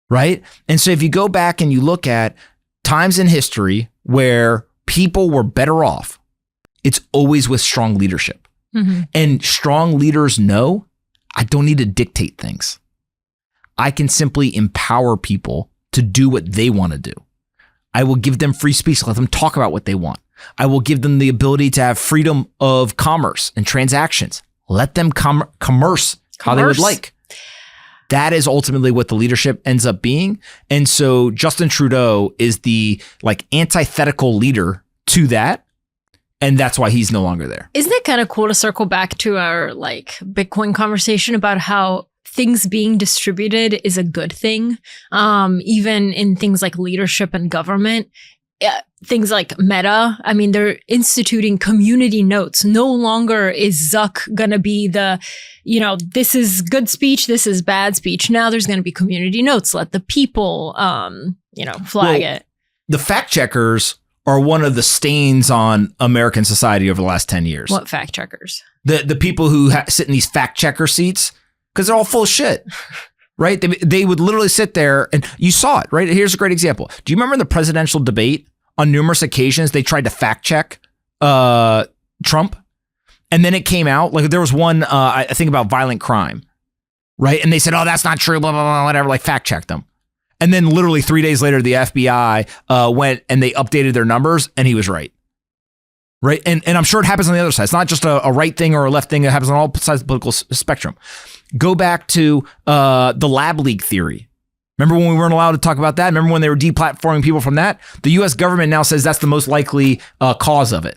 Right? And so if you go back and you look at times in history where people were better off, it's always with strong leadership. And strong leaders know I don't need to dictate things. I can simply empower people to do what they want to do. I will give them free speech, let them talk about what they want. I will give them the ability to have freedom of commerce and transactions. Let them commerce how they would like. That is ultimately what the leadership ends up being. And so Justin Trudeau is the antithetical leader to that. And that's why he's no longer there. Isn't it kind of cool to circle back to our Bitcoin conversation about how things being distributed is a good thing, even in things like leadership and government? Things like META, I mean, they're instituting community notes. No longer is Zuck going to be the, this is good speech, this is bad speech. Now there's going to be community notes. Let the people, flag it. The fact checkers are one of the stains on American society over the last 10 years. What fact checkers? The people who sit in these fact checker seats, because they're all full of shit, right? They would literally sit there and you saw it, right? Here's a great example. Do you remember the presidential debate? On numerous occasions, they tried to fact check Trump. And then it came out, there was one, I think about violent crime, right? And they said, oh, that's not true, blah, blah, blah, whatever, fact checked them. And then literally 3 days later, the FBI went and they updated their numbers and he was right. Right. And I'm sure it happens on the other side. It's not just a right thing or a left thing. It happens on all sides of the political spectrum. Go back to the lab leak theory. Remember when we weren't allowed to talk about that? Remember when they were deplatforming people from that? The U.S. government now says that's the most likely cause of it.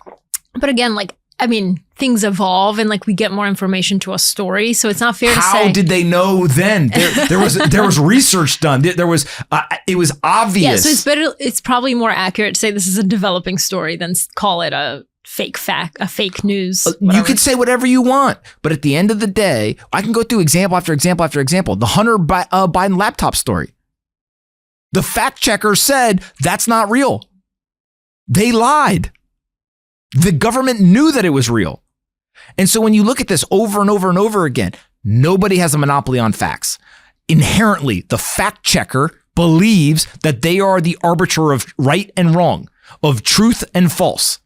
But again, I mean, things evolve and like we get more information to a story. So it's not fair to say. How did they know then? There was research done. It was obvious. Yeah, so it's better. It's probably more accurate to say this is a developing story than call it a fake fact, a fake news. Whatever. You could say whatever you want, but at the end of the day, I can go through example after example after example. The Hunter Biden laptop story. The fact checker said that's not real. They lied. The government knew that it was real. And so when you look at this over and over and over again, nobody has a monopoly on facts. Inherently, the fact checker believes that they are the arbiter of right and wrong, of truth and false.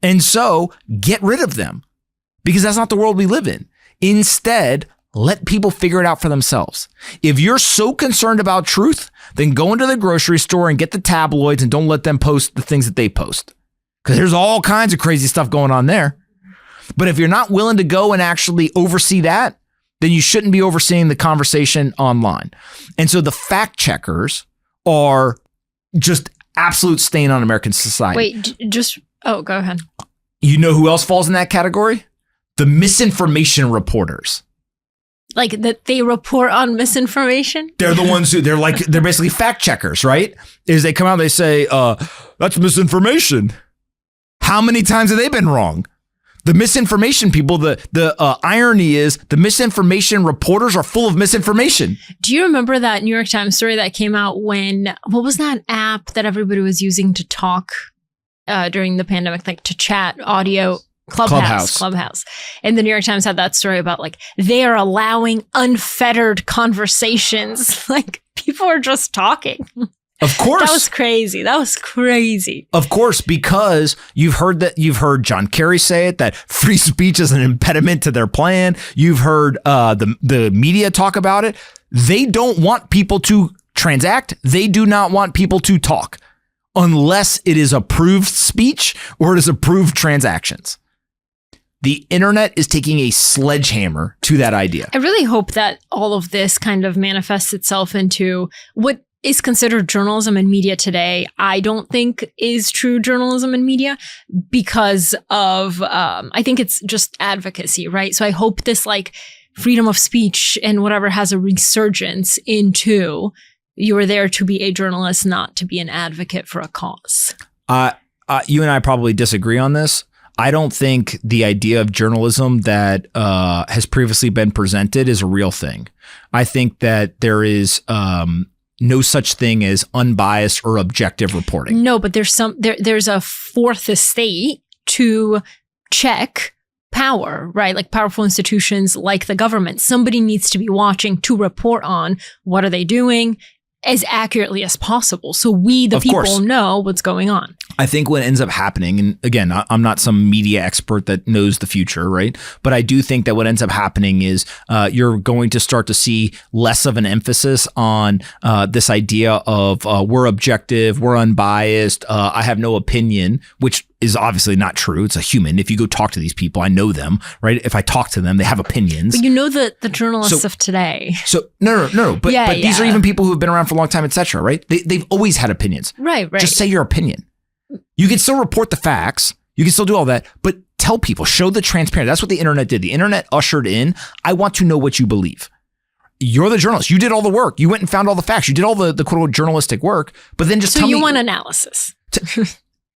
And so get rid of them because that's not the world we live in. Instead, let people figure it out for themselves. If you're so concerned about truth, then go into the grocery store and get the tabloids and don't let them post the things that they post. Because there's all kinds of crazy stuff going on there. But if you're not willing to go and actually oversee that, then you shouldn't be overseeing the conversation online. And so the fact checkers are just absolute stain on American society. Wait, go ahead. You know who else falls in that category? The misinformation reporters. Like that they report on misinformation? They're the ones who, they're basically fact checkers, right? Is they come out and they say, that's misinformation. How many times have they been wrong? The misinformation people, the irony is the misinformation reporters are full of misinformation. Do you remember that New York Times story that came out what was that app that everybody was using to talk during the pandemic, like to chat audio? Clubhouse. And the New York Times had that story about like they are allowing unfettered conversations. Like people are just talking. Of course. That was crazy. Of course, because you've heard John Kerry say it, that free speech is an impediment to their plan. You've heard the media talk about it. They don't want people to transact. They do not want people to talk unless it is approved speech or it is approved transactions. The internet is taking a sledgehammer to that idea. I really hope that all of this kind of manifests itself into what is considered journalism and media today. I don't think is true journalism and media because of, I think it's just advocacy, right? So I hope this like freedom of speech and whatever has a resurgence into you are there to be a journalist, not to be an advocate for a cause. You and I probably disagree on this. I don't think the idea of journalism that has previously been presented is a real thing. I think that there is no such thing as unbiased or objective reporting. No, but there's a fourth estate to check power, right? Like powerful institutions like the government. Somebody needs to be watching to report on what are they doing as accurately as possible. So we, the people, know what's going on. I think what ends up happening, and again, I'm not some media expert that knows the future, right? But I do think that what ends up happening is you're going to start to see less of an emphasis on this idea of we're objective, we're unbiased, I have no opinion, which is obviously not true. It's a human. If you go talk to these people, I know them, right? If I talk to them, they have opinions. But you know the journalists of today. So no. But these are even people who have been around for a long time, et cetera, right? They've always had opinions. Right. Just say your opinion. You can still report the facts. You can still do all that, but tell people, show the transparency. That's what the internet did. The internet ushered in, I want to know what you believe. You're the journalist. You did all the work. You went and found all the facts. You did all the quote unquote journalistic work, but then just tell me. So you want analysis.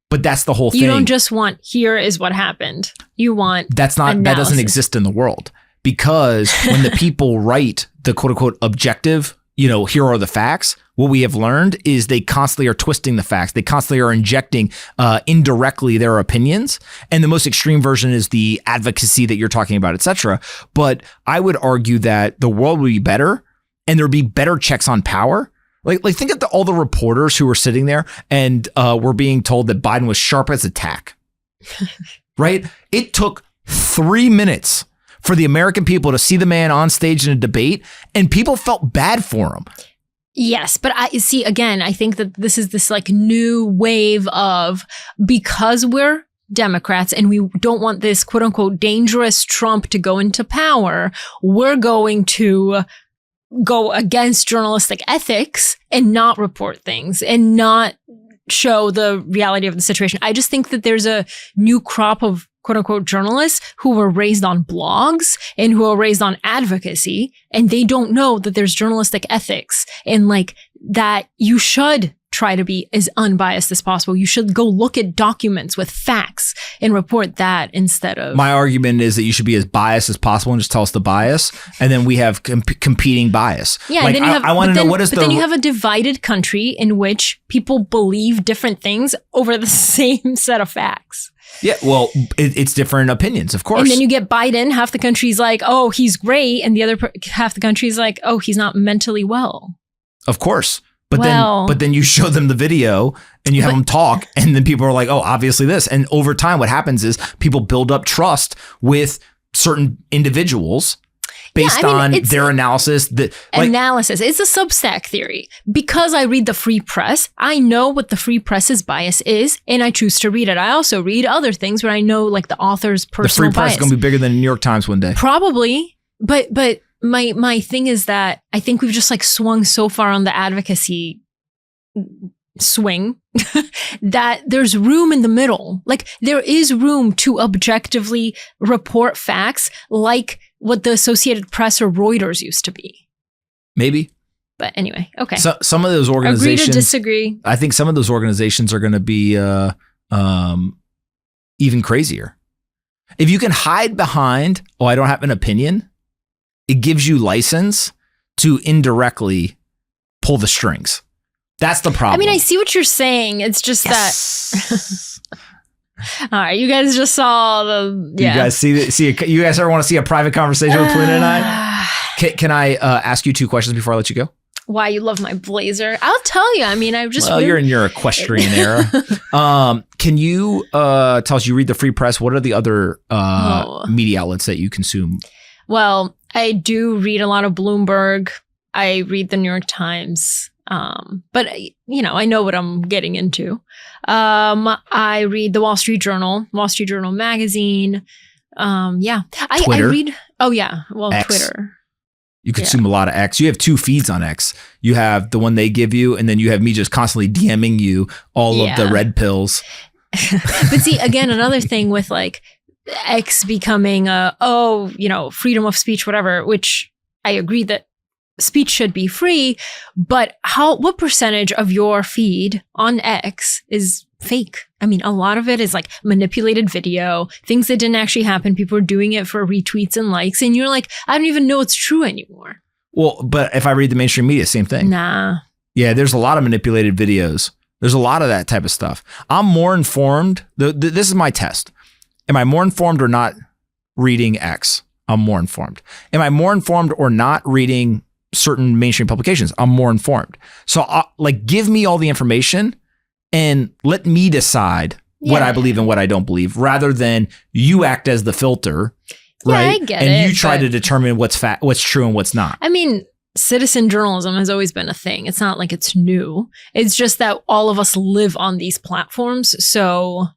But that's the whole thing. You don't just want, here is what happened. You want analysis. That doesn't exist in the world, because when the people write the quote unquote objective, here are the facts. What we have learned is they constantly are twisting the facts. They constantly are injecting indirectly their opinions. And the most extreme version is the advocacy that you're talking about, et cetera. But I would argue that the world would be better and there would be better checks on power. Like think of all the reporters who were sitting there and were being told that Biden was sharp as a tack, right? It took 3 minutes for the American people to see the man on stage in a debate, and people felt bad for him. Yes, but I think that this is this like new wave of, because we're Democrats and we don't want this quote unquote dangerous Trump to go into power, we're going to go against journalistic ethics and not report things and not show the reality of the situation. I just think that there's a new crop of quote unquote journalists who were raised on blogs and who are raised on advocacy, and they don't know that there's journalistic ethics and like that you should try to be as unbiased as possible. You should go look at documents with facts and report that instead of... My argument is that you should be as biased as possible and just tell us the bias. And then we have competing bias. Yeah, like, and then you have, I want to know what is but then you have a divided country in which people believe different things over the same set of facts. Yeah, well, it's different opinions, of course. And then you get Biden, half the country's like, oh, he's great. And the other half the country's like, oh, he's not mentally well. Of course. But then you show them the video and you have them talk, and then people are like, oh, obviously this. And over time, what happens is people build up trust with certain individuals based on their analysis. Analysis. It's a Substack theory. Because I read the Free Press, I know what the Free Press's bias is, and I choose to read it. I also read other things where I know like the author's personal bias. The Free Press is going to be bigger than the New York Times one day. Probably. But my thing is that I think we've just like swung so far on the advocacy swing that there's room in the middle. Like there is room to objectively report facts like what the Associated Press or Reuters used to be. Maybe. But anyway, okay. So some of those organizations... Agree to disagree. I think some of those organizations are going to be even crazier. If you can hide behind, oh, I don't have an opinion, it gives you license to indirectly pull the strings. That's the problem. I mean, I see what you're saying. It's just that. All right, you guys just saw the. Yeah. You guys you guys ever want to see a private conversation with Polina and I? Can I ask you 2 questions before I let you go? Why you love my blazer? I'll tell you. I mean, I've just. Well, you're in your equestrian era. Can you tell us? You read the Free Press. What are the other media outlets that you consume? Well, I do read a lot of Bloomberg. I read the New York Times. But you know, I know what I'm getting into. I read the Wall Street Journal magazine. Yeah. Twitter. I read. Oh yeah. Well, X. Twitter. You consume a lot of X. You have 2 feeds on X. You have the one they give you, and then you have me just constantly DMing you all of the red pills. But see, again, another thing with like X becoming freedom of speech, whatever, which I agree that speech should be free, but what percentage of your feed on X is fake? I mean, a lot of it is like manipulated video, things that didn't actually happen. People are doing it for retweets and likes, and you're like, I don't even know it's true anymore. Well, but if I read the mainstream media, same thing. Nah. Yeah, there's a lot of manipulated videos. There's a lot of that type of stuff. I'm more informed. This is my test. Am I more informed or not reading X? I'm more informed. Am I more informed or not reading certain mainstream publications? I'm more informed. So give me all the information and let me decide what I believe and what I don't believe, rather than you act as the filter, right? I get and you try to determine what's true and what's not. I mean, citizen journalism has always been a thing. It's not like it's new. It's just that all of us live on these platforms. So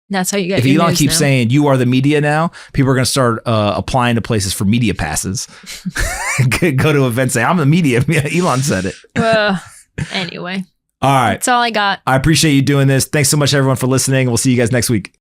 that's how you get. If Elon keeps saying you are the media now, people are going to start applying to places for media passes. Go to events, say I'm the media. Elon said it. Anyway. All right. That's all I got. I appreciate you doing this. Thanks so much, everyone, for listening. We'll see you guys next week.